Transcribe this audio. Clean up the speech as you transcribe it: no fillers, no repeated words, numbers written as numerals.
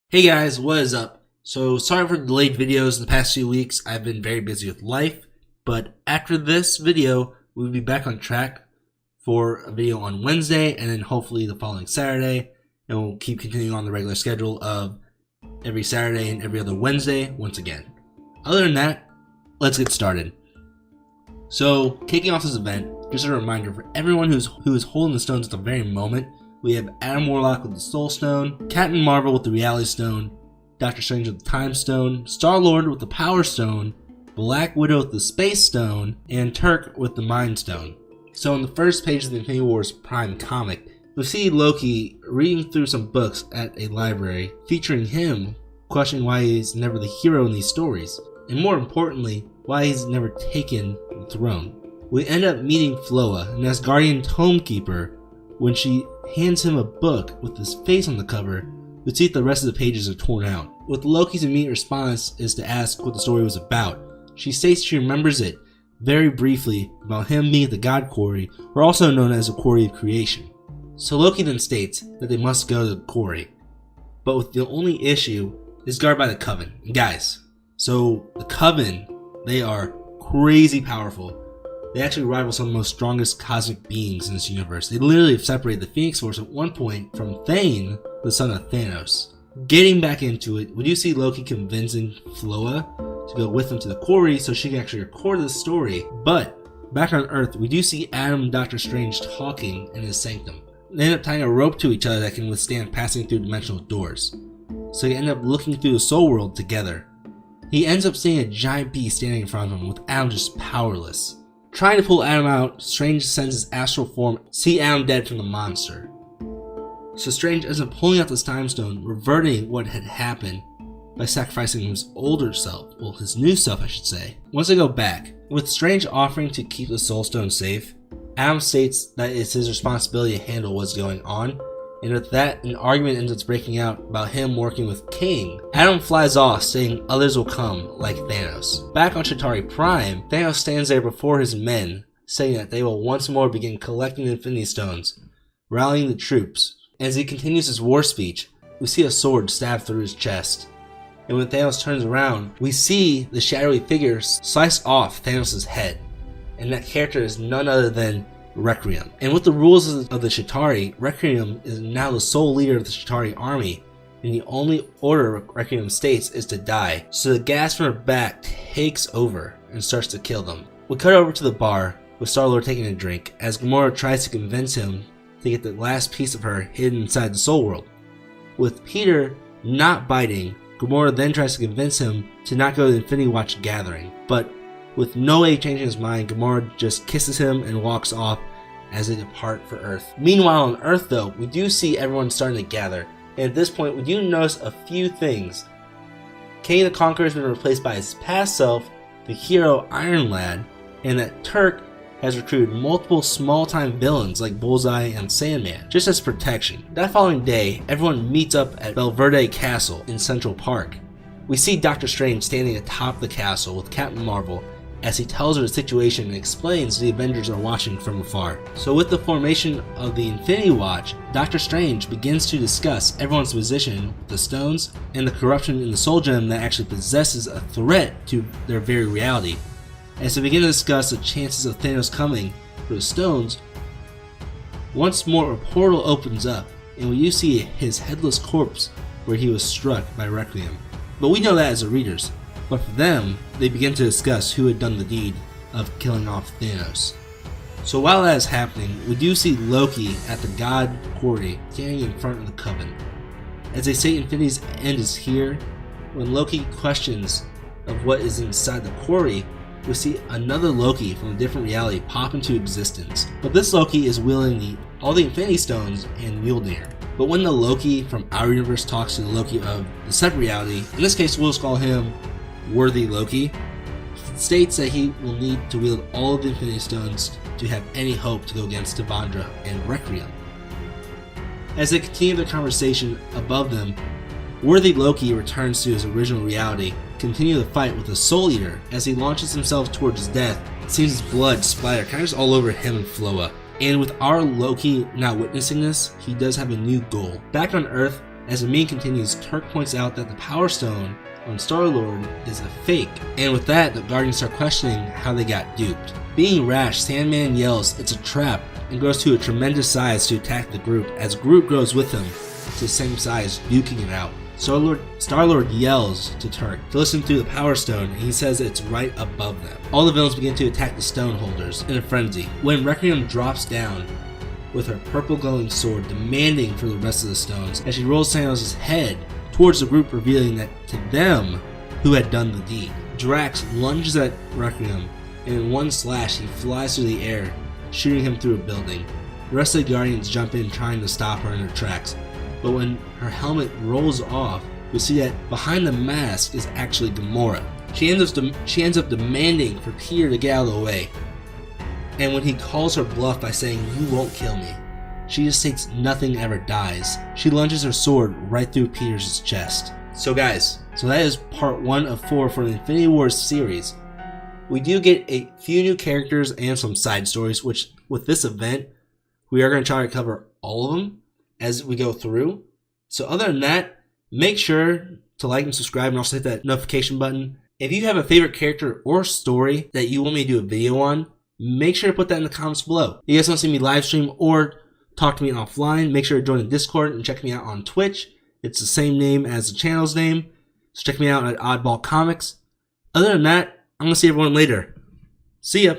Hey guys, what is up? So sorry for the delayed videos the past few weeks. I've been very busy with life, but after this video, we'll be back on track for a video on Wednesday and then hopefully the following Saturday, and we'll keep continuing on the regular schedule of every Saturday and every other Wednesday once again. Other than that, let's get started. So kicking off this event, just a reminder for everyone who is holding the stones at the very moment. We have Adam Warlock with the Soul Stone, Captain Marvel with the Reality Stone, Doctor Strange with the Time Stone, Star-Lord with the Power Stone, Black Widow with the Space Stone, and Turk with the Mind Stone. So on the first page of the Infinity Wars Prime comic, we see Loki reading through some books at a library, featuring him questioning why he's never the hero in these stories, and more importantly, why he's never taken the throne. We end up meeting Floa, an Asgardian tomekeeper. When she hands him a book with his face on the cover, we see that the rest of the pages are torn out. With Loki's immediate response is to ask what the story was about. She states she remembers it very briefly about him being at the God Quarry, or also known as the Quarry of Creation. So Loki then states that they must go to the quarry, but with the only issue is guarded by the Coven. And guys, so the Coven, they are crazy powerful. They actually rival some of the most strongest cosmic beings in this universe. They literally have separated the Phoenix Force at one point from Thane, the son of Thanos. Getting back into it, we do see Loki convincing Floa to go with him to the quarry so she can actually record the story. But back on Earth, we do see Adam and Doctor Strange talking in his sanctum. They end up tying a rope to each other that can withstand passing through dimensional doors. So they end up looking through the soul world together. He ends up seeing a giant beast standing in front of him with Adam just powerless. Trying to pull Adam out, Strange sends his astral form to see Adam dead from the monster. So Strange ends up pulling out this time stone, reverting what had happened by sacrificing his older self, well, his new self I should say. Once they go back, with Strange offering to keep the soul stone safe, Adam states that it's his responsibility to handle what's going on, and with that, an argument ends up breaking out about him working with King. Adam flies off, saying others will come, like Thanos. Back on Chitauri Prime, Thanos stands there before his men, saying that they will once more begin collecting the Infinity Stones, rallying the troops. As he continues his war speech, we see a sword stabbed through his chest. And when Thanos turns around, we see the shadowy figure slice off Thanos' head. And that character is none other than Requiem. And with the rules of the Chitauri, Requiem is now the sole leader of the Chitauri army, and the only order Requiem states is to die. So the gas from her back takes over and starts to kill them. We cut over to the bar with Star-Lord taking a drink as Gamora tries to convince him to get the last piece of her hidden inside the soul world. With Peter not biting, Gamora then tries to convince him to not go to the Infinity Watch gathering, but with no way changing his mind, Gamora just kisses him and walks off as they depart for Earth. Meanwhile on Earth though, we do see everyone starting to gather, and at this point we do notice a few things. Kang the Conqueror has been replaced by his past self, the hero Iron Lad, and that Turk has recruited multiple small-time villains like Bullseye and Sandman, just as protection. That following day, everyone meets up at Belverde Castle in Central Park. We see Doctor Strange standing atop the castle with Captain Marvel as he tells her the situation and explains the Avengers are watching from afar. So with the formation of the Infinity Watch, Doctor Strange begins to discuss everyone's position with the stones and the corruption in the Soul Gem that actually possesses a threat to their very reality. As they begin to discuss the chances of Thanos coming for the stones, once more a portal opens up and we do see his headless corpse where he was struck by Requiem. But we know that as the readers. But for them, they begin to discuss who had done the deed of killing off Thanos. So while that is happening, we do see Loki at the God Quarry standing in front of the Coven. As they say Infinity's end is here, when Loki questions of what is inside the quarry, we see another Loki from a different reality pop into existence. But this Loki is wielding all the Infinity Stones and Mjolnir. But when the Loki from our universe talks to the Loki of the separate reality, in this case we'll just call him Worthy Loki, states that he will need to wield all of the Infinity Stones to have any hope to go against Devandra and Requiem. As they continue their conversation above them, Worthy Loki returns to his original reality, continue the fight with the Soul Eater. As he launches himself towards death, it seems his blood splatter kind of just all over him and Floa. And with our Loki now witnessing this, he does have a new goal. Back on Earth, As the meeting continues, Turk points out that the Power Stone on Star-Lord is a fake, and with that, the Guardians start questioning how they got duped. Being rash, Sandman yells it's a trap and grows to a tremendous size to attack the group, as Groot grows with him to the same size, duking it out. Star-Lord yells to Turk to listen to the Power Stone, and he says it's right above them. All the villains begin to attack the stone holders in a frenzy, when Requiem drops down with her purple glowing sword, demanding for the rest of the stones, as she rolls Thanos' head towards the group, revealing that to them who had done the deed. Drax lunges at Requiem, and in one slash he flies through the air, shooting him through a building. The rest of the Guardians jump in trying to stop her in her tracks, but when her helmet rolls off, we see that behind the mask is actually Gamora. She ends up demanding for Peter to get out of the way, and when he calls her bluff by saying, "You won't kill me," she just states nothing ever dies. She lunges her sword right through Peter's chest. So guys, that is part 1 of 4 for the Infinity Wars series. We do get a few new characters and some side stories, which with this event, we are going to try to cover all of them as we go through. So other than that, make sure to like and subscribe, and also hit that notification button. If you have a favorite character or story that you want me to do a video on, make sure to put that in the comments below. If you guys want to see me live stream or talk to me offline, make sure to join the Discord and check me out on Twitch. It's the same name as the channel's name, so check me out at Oddball Comics. Other than that, I'm going to see everyone later. See ya!